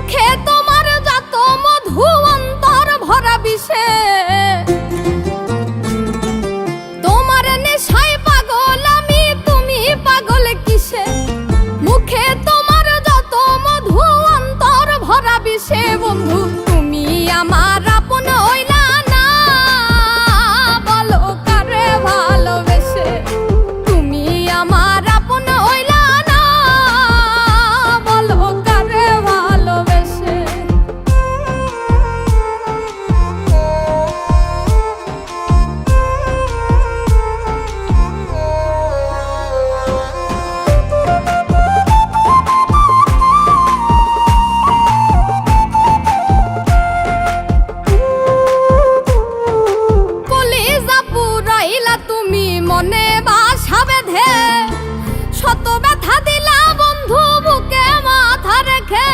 মুখে তোমার যত মধু অন্তর ভরা বিষে তোমার নেশায় পাগল আমি তুমি পাগল কিসে মুখে তোমার যত মধু অন্তর ভরা বিষে বন্ধু তুমি আমার আপন হইলা না বলো কারে ভালোবেসে তুমি আমার আপন হইলা না বলো কারে ভালোবেসে তুমি মনে বাসা বেঁধে শত ব্যথা দিলা বন্ধু বুকে মাথা রেখে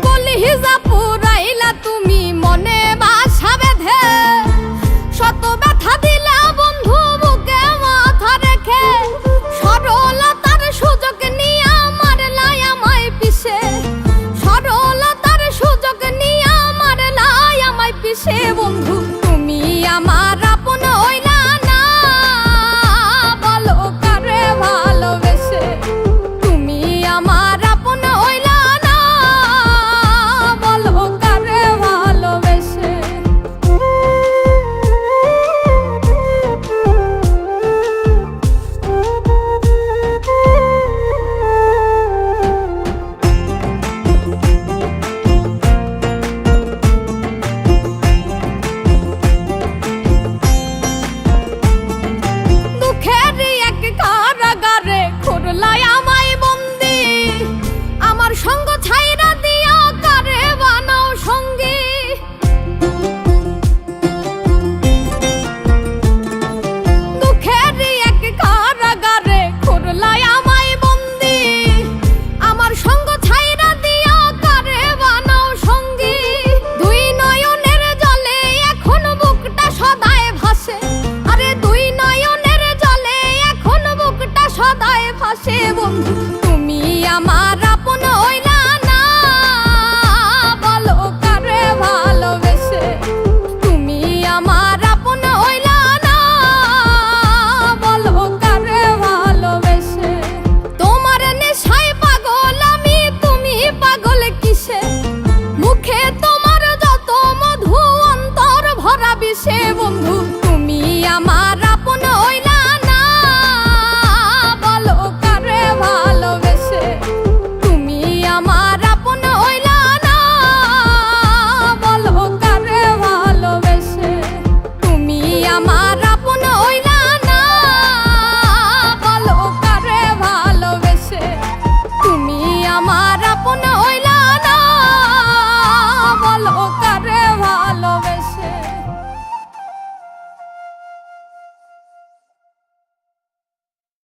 কলিজা পুরাইলা তুমি মনে বাসা বেঁধে শত ব্যথা দিলা বন্ধু বুকে মাথা রেখে সরলতার সুযোগ নিয়ে আমার লাই আমায় পিছে সরলতার সুযোগ নিয়ে পিছে বন্ধু তুমি আমার আপন হইলা না বলো কারে ভালোবেসে তুমি আমার আপন হইলা না বলো কারে ভালোবেসে সঙ্গ ছাইরা দিয়া কারে বানাও সঙ্গী দুঃখের এক কারাগারে খুরলাই আমায় বন্দি আমার সঙ্গ ছাইরা দিয়া কারে বানাও সঙ্গী দুই নয়নের জলে এখন বুকটা সদায় ভাসে আরে দুই নয়নের জলে এখন বুকটা সদায় ভাসে বন্ধু